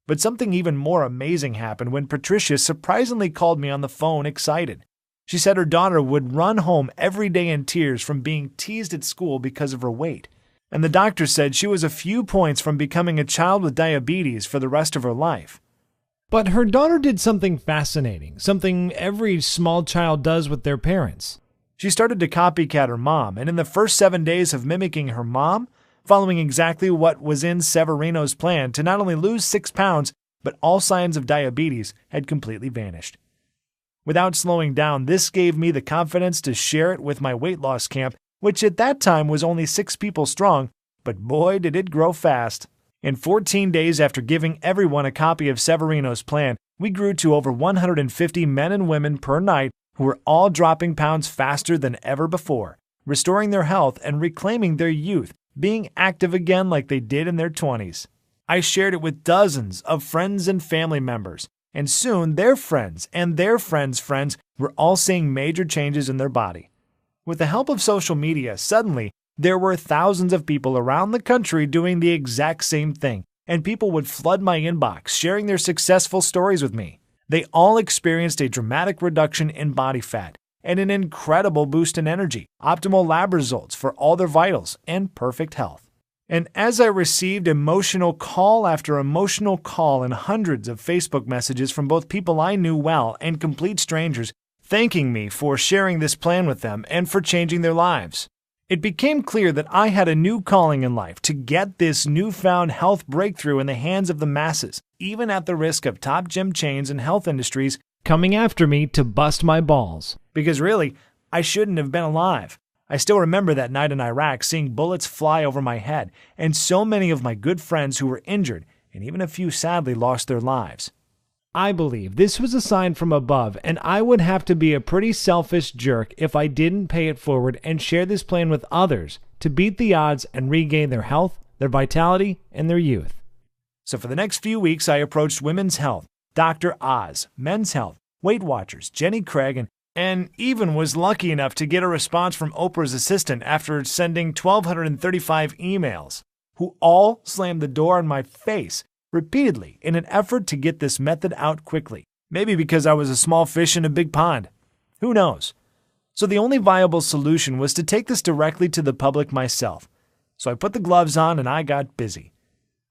But something even more amazing happened when Patricia surprisingly called me on the phone excited. She said her daughter would run home every day in tears from being teased at school because of her weight. And the doctor said she was a few points from becoming a child with diabetes for the rest of her life. But her daughter did something fascinating, something every small child does with their parents. She started to copycat her mom, and in the first 7 days of mimicking her mom, following exactly what was in Severino's plan to not only lose 6 pounds, but all signs of diabetes had completely vanished. Without slowing down, this gave me the confidence to share it with my weight loss camp, which at that time was only 6 people strong, but boy did it grow fast. In 14 days after giving everyone a copy of Severino's plan, we grew to over 150 men and women per night who were all dropping pounds faster than ever before, restoring their health and reclaiming their youth, being active again like they did in their 20s. I shared it with dozens of friends and family members, and soon their friends and their friends' friends were all seeing major changes in their body. With the help of social media, suddenly, there were thousands of people around the country doing the exact same thing, and people would flood my inbox, sharing their successful stories with me. They all experienced a dramatic reduction in body fat and an incredible boost in energy, optimal lab results for all their vitals, and perfect health. And as I received emotional call after emotional call and hundreds of Facebook messages from both people I knew well and complete strangers, thanking me for sharing this plan with them and for changing their lives, it became clear that I had a new calling in life to get this newfound health breakthrough in the hands of the masses, even at the risk of top gym chains and health industries coming after me to bust my balls. Because really, I shouldn't have been alive. I still remember that night in Iraq seeing bullets fly over my head, and so many of my good friends who were injured, and even a few sadly lost their lives. I believe this was a sign from above, and I would have to be a pretty selfish jerk if I didn't pay it forward and share this plan with others to beat the odds and regain their health, their vitality, and their youth. So for the next few weeks, I approached Women's Health, Dr. Oz, Men's Health, Weight Watchers, Jenny Craig, and even was lucky enough to get a response from Oprah's assistant after sending 1,235 emails, who all slammed the door in my face repeatedly in an effort to get this method out quickly. Maybe because I was a small fish in a big pond. Who knows? So the only viable solution was to take this directly to the public myself. So I put the gloves on and I got busy.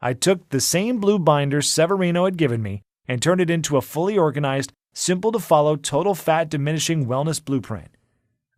I took the same blue binder Severino had given me and turned it into a fully organized, simple-to-follow total fat diminishing wellness blueprint.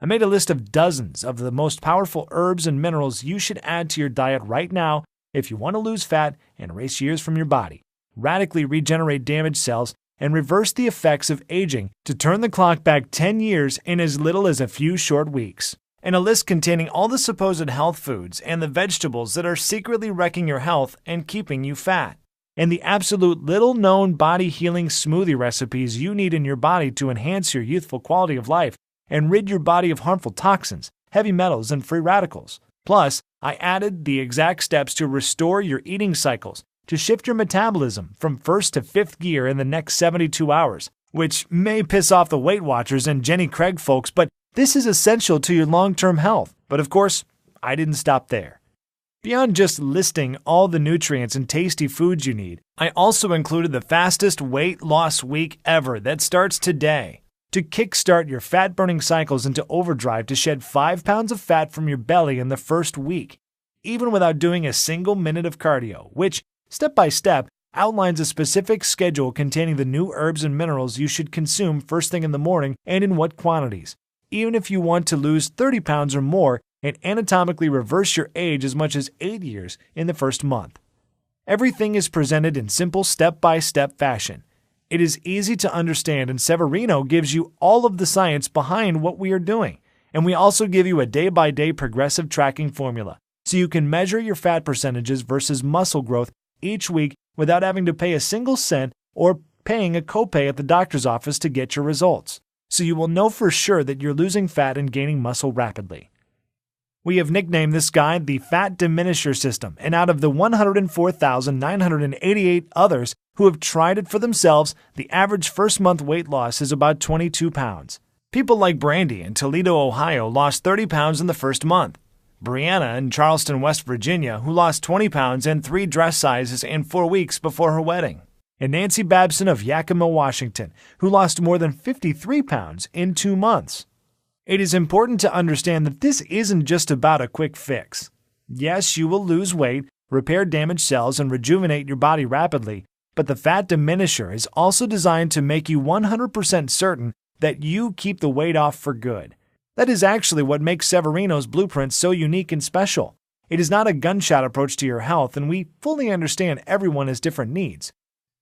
I made a list of dozens of the most powerful herbs and minerals you should add to your diet right now if you want to lose fat and erase years from your body, radically regenerate damaged cells, and reverse the effects of aging to turn the clock back 10 years in as little as a few short weeks. And a list containing all the supposed health foods and the vegetables that are secretly wrecking your health and keeping you fat. And the absolute little-known body-healing smoothie recipes you need in your body to enhance your youthful quality of life and rid your body of harmful toxins, heavy metals, and free radicals. Plus, I added the exact steps to restore your eating cycles, to shift your metabolism from first to fifth gear in the next 72 hours, which may piss off the Weight Watchers and Jenny Craig folks, but this is essential to your long-term health. But of course, I didn't stop there. Beyond just listing all the nutrients and tasty foods you need, I also included the fastest weight loss week ever that starts today. To kickstart your fat-burning cycles into overdrive to shed 5 pounds of fat from your belly in the first week, even without doing a single minute of cardio, which, step by step, outlines a specific schedule containing the new herbs and minerals you should consume first thing in the morning and in what quantities. Even if you want to lose 30 pounds or more, and anatomically reverse your age as much as 8 years in the first month. Everything is presented in simple step-by-step fashion. It is easy to understand, and Severino gives you all of the science behind what we are doing. And we also give you a day-by-day progressive tracking formula, so you can measure your fat percentages versus muscle growth each week without having to pay a single cent or paying a copay at the doctor's office to get your results. So you will know for sure that you're losing fat and gaining muscle rapidly. We have nicknamed this guide the Fat Diminisher System, and out of the 104,988 others who have tried it for themselves, the average first-month weight loss is about 22 pounds. People like Brandy in Toledo, Ohio, lost 30 pounds in the first month. Brianna in Charleston, West Virginia, who lost 20 pounds and 3 dress sizes in 4 weeks before her wedding. And Nancy Babson of Yakima, Washington, who lost more than 53 pounds in 2 months. It is important to understand that this isn't just about a quick fix. Yes, you will lose weight, repair damaged cells, and rejuvenate your body rapidly, but the Fat Diminisher is also designed to make you 100% certain that you keep the weight off for good. That is actually what makes Severino's blueprint so unique and special. It is not a gunshot approach to your health, and we fully understand everyone has different needs.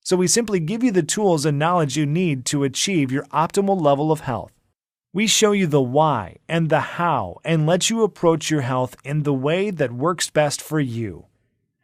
So we simply give you the tools and knowledge you need to achieve your optimal level of health. We show you the why and the how and let you approach your health in the way that works best for you.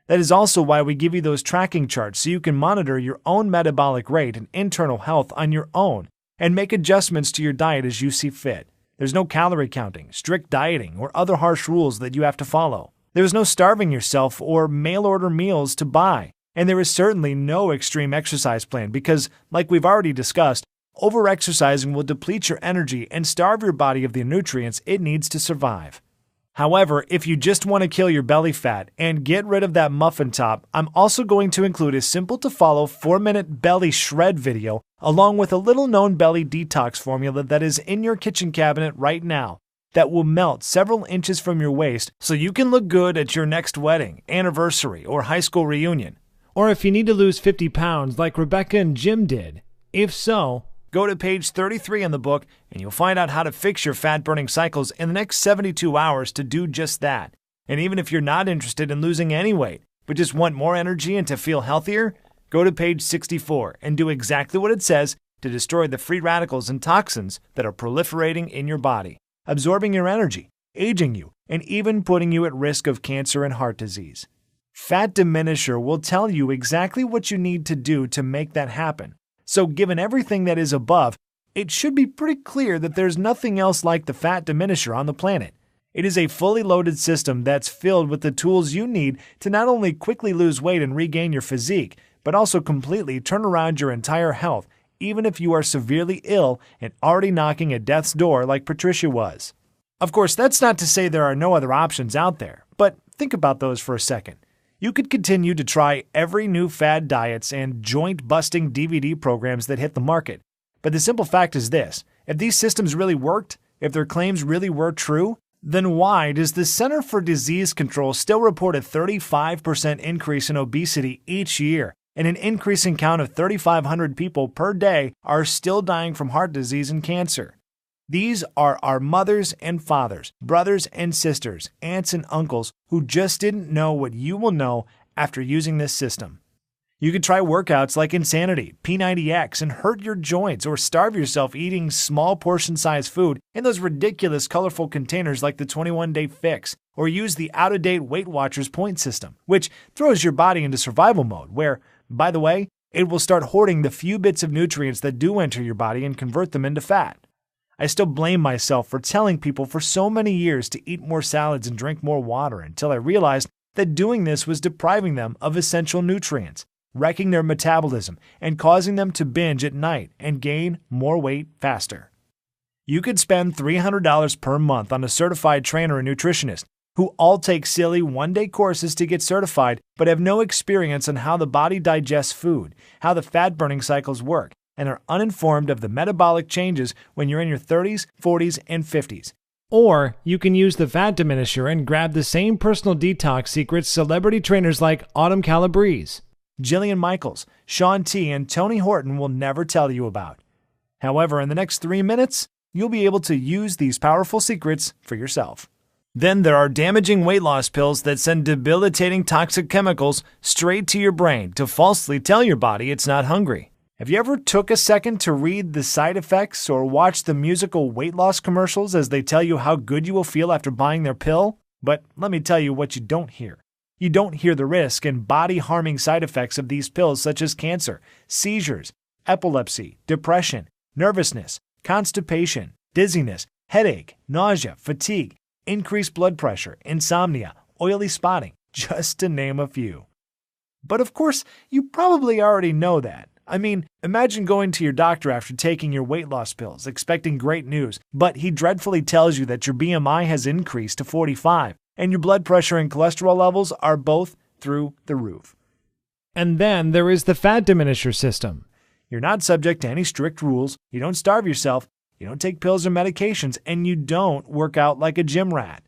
That is also why we give you those tracking charts so you can monitor your own metabolic rate and internal health on your own and make adjustments to your diet as you see fit. There's no calorie counting, strict dieting, or other harsh rules that you have to follow. There's no starving yourself or mail-order meals to buy. And there is certainly no extreme exercise plan because, like we've already discussed, over-exercising will deplete your energy and starve your body of the nutrients it needs to survive. However, if you just want to kill your belly fat and get rid of that muffin top, I'm also going to include a simple-to-follow 4-minute belly shred video along with a little-known belly detox formula that is in your kitchen cabinet right now that will melt several inches from your waist so you can look good at your next wedding, anniversary, or high school reunion. Or if you need to lose 50 pounds like Rebecca and Jim did. If so, go to page 33 in the book and you'll find out how to fix your fat-burning cycles in the next 72 hours to do just that. And even if you're not interested in losing any weight, but just want more energy and to feel healthier, go to page 64 and do exactly what it says to destroy the free radicals and toxins that are proliferating in your body, absorbing your energy, aging you, and even putting you at risk of cancer and heart disease. Fat Diminisher will tell you exactly what you need to do to make that happen. So given everything that is above, it should be pretty clear that there's nothing else like the Fat Diminisher on the planet. It is a fully loaded system that's filled with the tools you need to not only quickly lose weight and regain your physique, but also completely turn around your entire health, even if you are severely ill and already knocking at death's door like Patricia was. Of course, that's not to say there are no other options out there, but think about those for a second. You could continue to try every new fad diets and joint-busting DVD programs that hit the market. But the simple fact is this: if these systems really worked, if their claims really were true, then why does the Center for Disease Control still report a 35% increase in obesity each year, and an increasing count of 3,500 people per day are still dying from heart disease and cancer? These are our mothers and fathers, brothers and sisters, aunts and uncles who just didn't know what you will know after using this system. You could try workouts like Insanity, P90X, and hurt your joints or starve yourself eating small portion-sized food in those ridiculous colorful containers like the 21-Day Fix, or use the out-of-date Weight Watchers point system, which throws your body into survival mode where, by the way, it will start hoarding the few bits of nutrients that do enter your body and convert them into fat. I still blame myself for telling people for so many years to eat more salads and drink more water until I realized that doing this was depriving them of essential nutrients, wrecking their metabolism, and causing them to binge at night and gain more weight faster. You could spend $300 per month on a certified trainer and nutritionist who all take silly one-day courses to get certified but have no experience on how the body digests food, how the fat-burning cycles work, and are uninformed of the metabolic changes when you're in your 30s, 40s, and 50s. Or you can use the Fat Diminisher and grab the same personal detox secrets celebrity trainers like Autumn Calabrese, Jillian Michaels, Shaun T, and Tony Horton will never tell you about. However, in the next 3 minutes, you'll be able to use these powerful secrets for yourself. Then there are damaging weight loss pills that send debilitating toxic chemicals straight to your brain to falsely tell your body it's not hungry. Have you ever took a second to read the side effects or watch the musical weight loss commercials as they tell you how good you will feel after buying their pill? But let me tell you what you don't hear. You don't hear the risk and body-harming side effects of these pills such as cancer, seizures, epilepsy, depression, nervousness, constipation, dizziness, headache, nausea, fatigue, increased blood pressure, insomnia, oily spotting, just to name a few. But of course, you probably already know that. I mean, imagine going to your doctor after taking your weight loss pills, expecting great news, but he dreadfully tells you that your BMI has increased to 45, and your blood pressure and cholesterol levels are both through the roof. And then there is the Fat Diminisher System. You're not subject to any strict rules, you don't starve yourself, you don't take pills or medications, and you don't work out like a gym rat.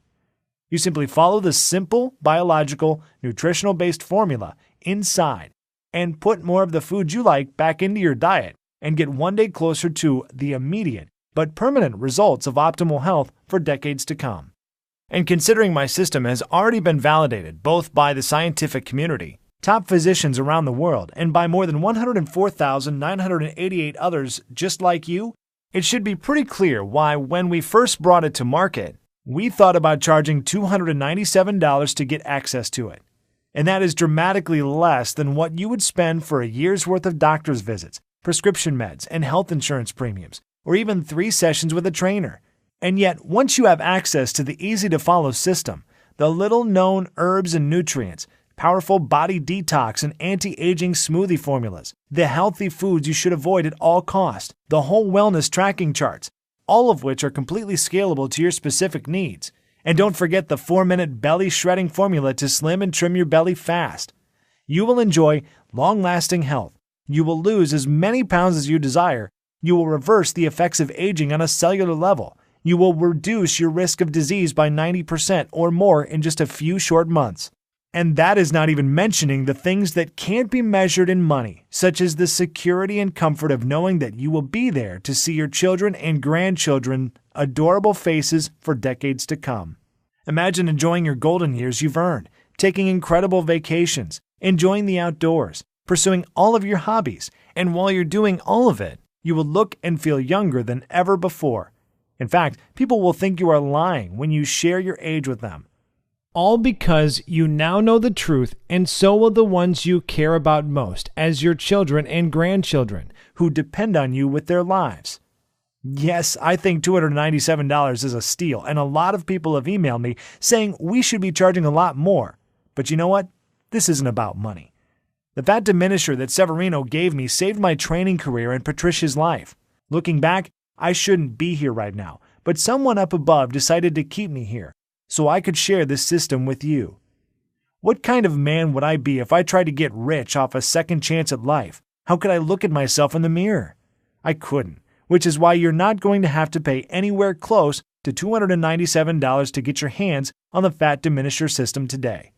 You simply follow the simple, biological, nutritional-based formula inside and put more of the food you like back into your diet and get one day closer to the immediate but permanent results of optimal health for decades to come. And considering my system has already been validated both by the scientific community, top physicians around the world, and by more than 104,988 others just like you, it should be pretty clear why when we first brought it to market, we thought about charging $297 to get access to it. And that is dramatically less than what you would spend for a year's worth of doctor's visits, prescription meds, and health insurance premiums, or even 3 sessions with a trainer. And yet, once you have access to the easy-to-follow system, the little-known herbs and nutrients, powerful body detox and anti-aging smoothie formulas, the healthy foods you should avoid at all costs, the whole wellness tracking charts, all of which are completely scalable to your specific needs. And don't forget the 4-minute belly shredding formula to slim and trim your belly fast. You will enjoy long-lasting health. You will lose as many pounds as you desire. You will reverse the effects of aging on a cellular level. You will reduce your risk of disease by 90% or more in just a few short months. And that is not even mentioning the things that can't be measured in money, such as the security and comfort of knowing that you will be there to see your children and grandchildren adorable faces for decades to come. Imagine enjoying your golden years you've earned, taking incredible vacations, enjoying the outdoors, pursuing all of your hobbies, and while you're doing all of it, you will look and feel younger than ever before. In fact, people will think you are lying when you share your age with them. All because you now know the truth, and so will the ones you care about most, as your children and grandchildren, who depend on you with their lives. Yes, I think $297 is a steal, and a lot of people have emailed me saying we should be charging a lot more. But you know what? This isn't about money. The Fat Diminisher that Severino gave me saved my training career and Patricia's life. Looking back, I shouldn't be here right now, but someone up above decided to keep me here, so I could share this system with you. What kind of man would I be if I tried to get rich off a second chance at life? How could I look at myself in the mirror? I couldn't, which is why you're not going to have to pay anywhere close to $297 to get your hands on the Fat Diminisher System today.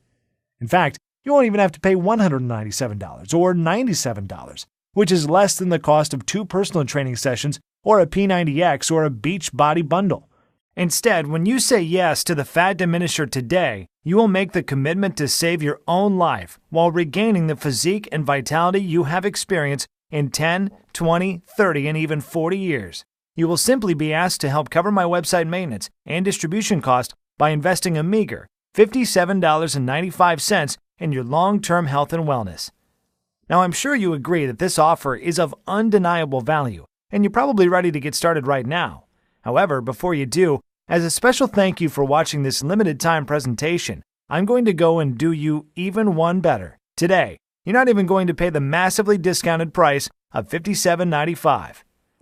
In fact, you won't even have to pay $197 or $97, which is less than the cost of 2 personal training sessions or a P90X or a Beachbody bundle. Instead, when you say yes to the Fat Diminisher today, you will make the commitment to save your own life while regaining the physique and vitality you have experienced in 10, 20, 30, and even 40 years. You will simply be asked to help cover my website maintenance and distribution cost by investing a meager $57.95 in your long-term health and wellness. Now, I'm sure you agree that this offer is of undeniable value, and you're probably ready to get started right now. However, before you do, as a special thank you for watching this limited time presentation, I'm going to go and do you even one better. Today, you're not even going to pay the massively discounted price of $57.95.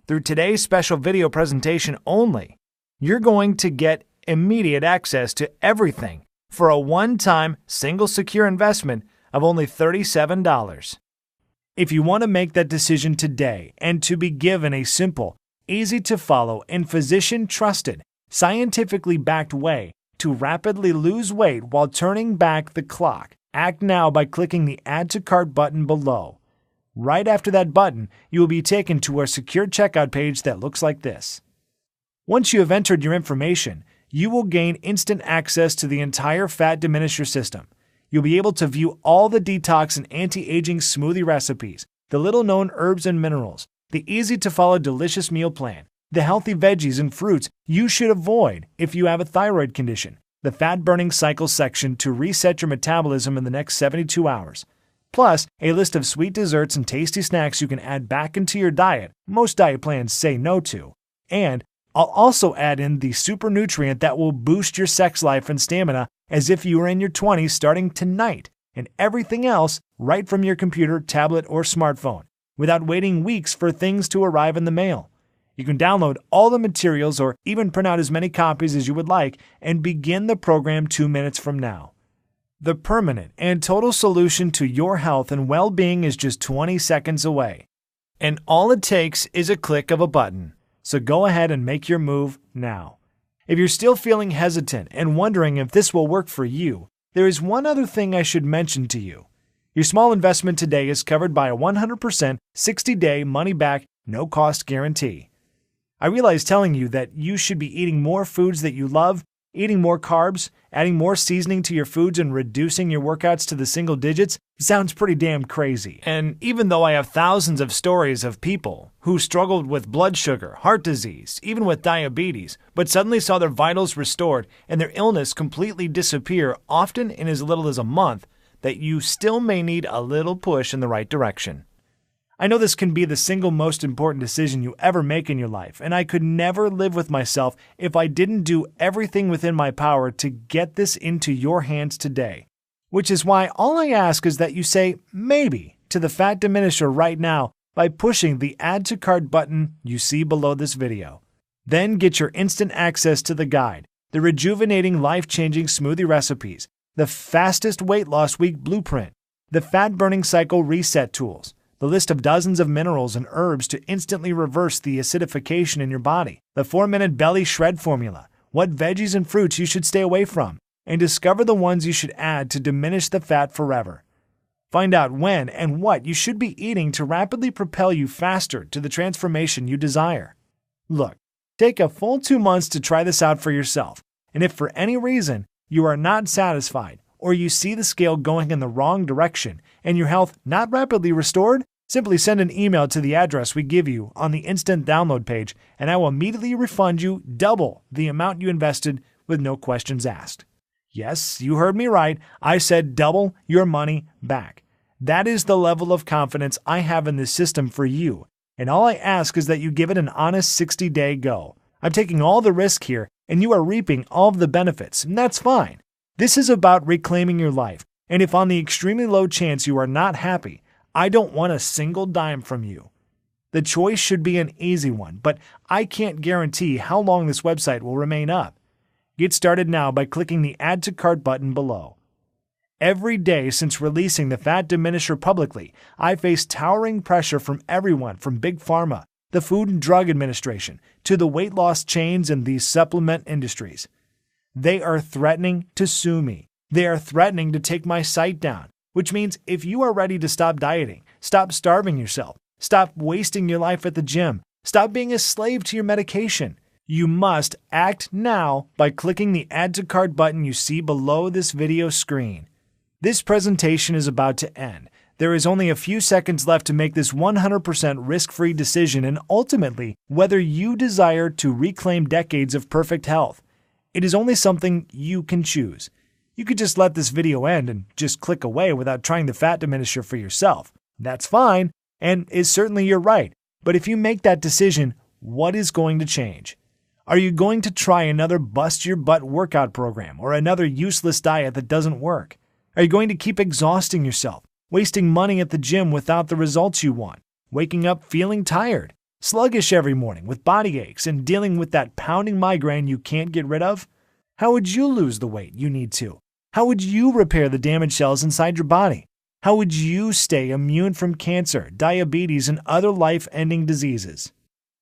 Through today's special video presentation only, you're going to get immediate access to everything for a one-time, single secure investment of only $37. If you want to make that decision today and to be given a simple, easy-to-follow, and physician-trusted, scientifically backed way to rapidly lose weight while turning back the clock, act now by clicking the Add to Cart button below. Right after that button, you will be taken to our secure checkout page that looks like this. Once you have entered your information, you will gain instant access to the entire Fat Diminisher system. You'll be able to view all the detox and anti-aging smoothie recipes, the little-known herbs and minerals, the easy-to-follow delicious meal plan, the healthy veggies and fruits you should avoid if you have a thyroid condition, the fat-burning cycle section to reset your metabolism in the next 72 hours, plus a list of sweet desserts and tasty snacks you can add back into your diet most diet plans say no to, and I'll also add in the super nutrient that will boost your sex life and stamina as if you were in your 20s starting tonight, and everything else right from your computer, tablet, or smartphone, without waiting weeks for things to arrive in the mail. You can download all the materials or even print out as many copies as you would like and begin the program 2 minutes from now. The permanent and total solution to your health and well-being is just 20 seconds away. And all it takes is a click of a button. So go ahead and make your move now. If you're still feeling hesitant and wondering if this will work for you, there is one other thing I should mention to you. Your small investment today is covered by a 100% 60-day money-back, no-cost guarantee. I realize telling you that you should be eating more foods that you love, eating more carbs, adding more seasoning to your foods, and reducing your workouts to the single digits sounds pretty damn crazy. And even though I have thousands of stories of people who struggled with blood sugar, heart disease, even with diabetes, but suddenly saw their vitals restored and their illness completely disappear, often in as little as a month, that you still may need a little push in the right direction. I know this can be the single most important decision you ever make in your life, and I could never live with myself if I didn't do everything within my power to get this into your hands today. Which is why all I ask is that you say maybe to the Fat Diminisher right now by pushing the Add to Cart button you see below this video. Then get your instant access to the guide, the rejuvenating life-changing smoothie recipes, the fastest weight loss week blueprint, the fat-burning cycle reset tools, the list of dozens of minerals and herbs to instantly reverse the acidification in your body, the 4-minute belly shred formula, what veggies and fruits you should stay away from, and discover the ones you should add to diminish the fat forever. Find out when and what you should be eating to rapidly propel you faster to the transformation you desire. Look, take a full 2 months to try this out for yourself, and if for any reason you are not satisfied or you see the scale going in the wrong direction and your health not rapidly restored, simply send an email to the address we give you on the instant download page, and I will immediately refund you double the amount you invested with no questions asked. Yes, you heard me right. I said double your money back. That is the level of confidence I have in this system for you, and all I ask is that you give it an honest 60-day go. I'm taking all the risk here, and you are reaping all of the benefits, and that's fine. This is about reclaiming your life, and if on the extremely low chance you are not happy, I don't want a single dime from you. The choice should be an easy one, but I can't guarantee how long this website will remain up. Get started now by clicking the Add to Cart button below. Every day since releasing the Fat Diminisher publicly, I face towering pressure from everyone from Big Pharma, the Food and Drug Administration, to the weight loss chains and the supplement industries. They are threatening to sue me. They are threatening to take my site down, which means if you are ready to stop dieting, stop starving yourself, stop wasting your life at the gym, stop being a slave to your medication, you must act now by clicking the Add to Cart button you see below this video screen. This presentation is about to end. There is only a few seconds left to make this 100% risk-free decision and ultimately whether you desire to reclaim decades of perfect health. It is only something you can choose. You could just let this video end and just click away without trying the Fat Diminisher for yourself. That's fine, and is certainly your right. But if you make that decision, what is going to change? Are you going to try another bust-your-butt workout program or another useless diet that doesn't work? Are you going to keep exhausting yourself, wasting money at the gym without the results you want, waking up feeling tired, sluggish every morning with body aches, and dealing with that pounding migraine you can't get rid of? How would you lose the weight you need to? How would you repair the damaged cells inside your body? How would you stay immune from cancer, diabetes, and other life-ending diseases?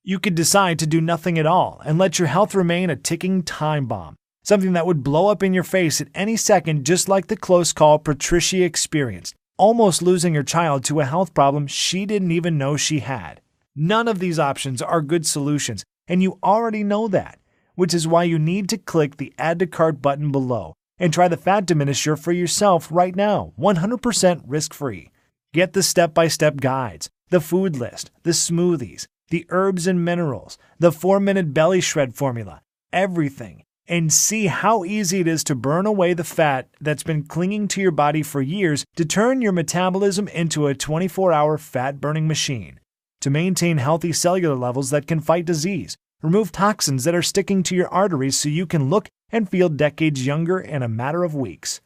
You could decide to do nothing at all and let your health remain a ticking time bomb, something that would blow up in your face at any second, just like the close call Patricia experienced, almost losing her child to a health problem she didn't even know she had. None of these options are good solutions, and you already know that. which is why you need to click the Add to Cart button below and try the Fat Diminisher for yourself right now, 100% risk-free. Get the step-by-step guides, the food list, the smoothies, the herbs and minerals, the 4-minute belly shred formula, everything, and see how easy it is to burn away the fat that's been clinging to your body for years to turn your metabolism into a 24-hour fat-burning machine, to maintain healthy cellular levels that can fight disease, remove toxins that are sticking to your arteries so you can look and feel decades younger in a matter of weeks.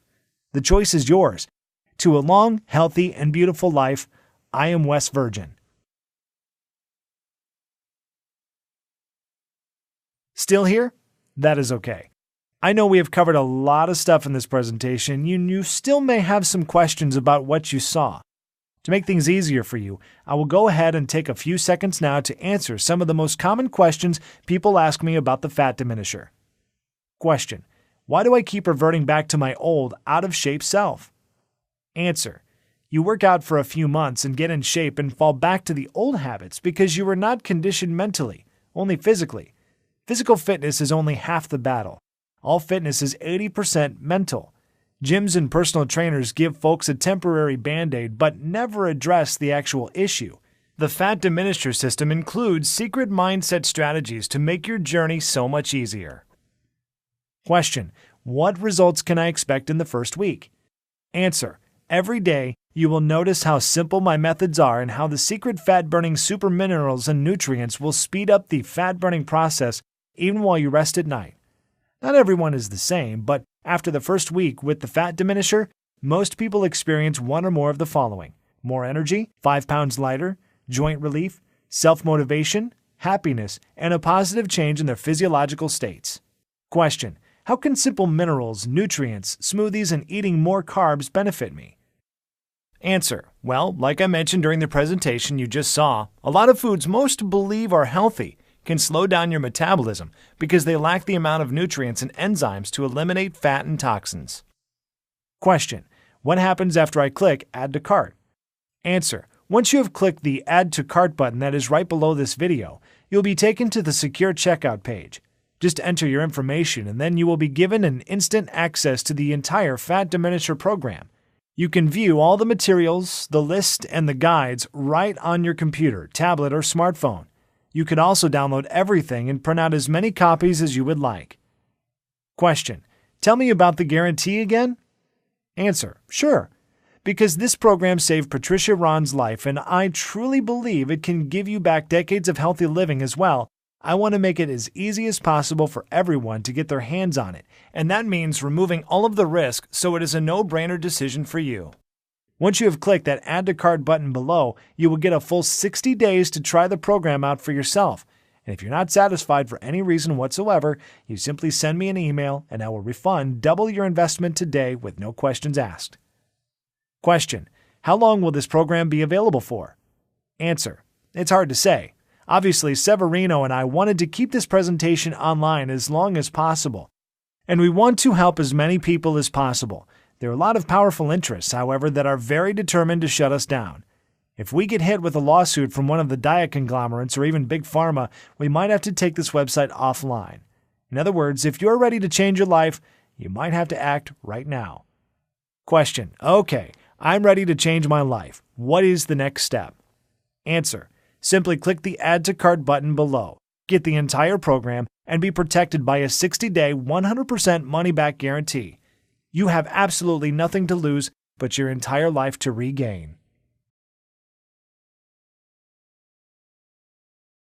The choice is yours. To a long, healthy, and beautiful life, I am Wesley Virgin. Still here? That is okay. I know we have covered a lot of stuff in this presentation, and you still may have some questions about what you saw. To make things easier for you, I will go ahead and take a few seconds now to answer some of the most common questions people ask me about the Fat Diminisher. Question: why do I keep reverting back to my old, out-of-shape self? Answer: you work out for a few months and get in shape and fall back to the old habits because you were not conditioned mentally, only physically. Physical fitness is only half the battle. All fitness is 80% mental. Gyms and personal trainers give folks a temporary band-aid but never address the actual issue. The Fat Diminisher System includes secret mindset strategies to make your journey so much easier. Question: what results can I expect in the first week? Answer: every day, you will notice how simple my methods are and how the secret fat-burning super minerals and nutrients will speed up the fat-burning process even while you rest at night. Not everyone is the same, but after the first week with the Fat Diminisher, most people experience one or more of the following: more energy, 5 pounds lighter, joint relief, self-motivation, happiness, and a positive change in their physiological states. Question: how can simple minerals, nutrients, smoothies, and eating more carbs benefit me? Answer: well, like I mentioned during the presentation you just saw, a lot of foods most believe are healthy can slow down your metabolism because they lack the amount of nutrients and enzymes to eliminate fat and toxins. Question: what happens after I click Add to Cart? Answer: once you have clicked the Add to Cart button that is right below this video, you'll be taken to the secure checkout page. Just enter your information and then you will be given an instant access to the entire Fat Diminisher program. You can view all the materials, the list, and the guides right on your computer, tablet, or smartphone. You can also download everything and print out as many copies as you would like. Question: tell me about the guarantee again? Answer: sure. Because this program saved Patricia Ron's life and I truly believe it can give you back decades of healthy living as well, I want to make it as easy as possible for everyone to get their hands on it, and that means removing all of the risk so it is a no-brainer decision for you. Once you have clicked that Add to Cart button below, you will get a full 60 days to try the program out for yourself. And if you're not satisfied for any reason whatsoever, you simply send me an email and I will refund double your investment today with no questions asked. Question: how long will this program be available for? Answer: it's hard to say. Obviously, Severino and I wanted to keep this presentation online as long as possible, and we want to help as many people as possible. There are a lot of powerful interests, however, that are very determined to shut us down. If we get hit with a lawsuit from one of the diet conglomerates or even Big Pharma, we might have to take this website offline. In other words, if you're ready to change your life, you might have to act right now. Question: okay, I'm ready to change my life. What is the next step? Answer: simply click the Add to Cart button below, get the entire program, and be protected by a 60-day, 100% money-back guarantee. You have absolutely nothing to lose but your entire life to regain.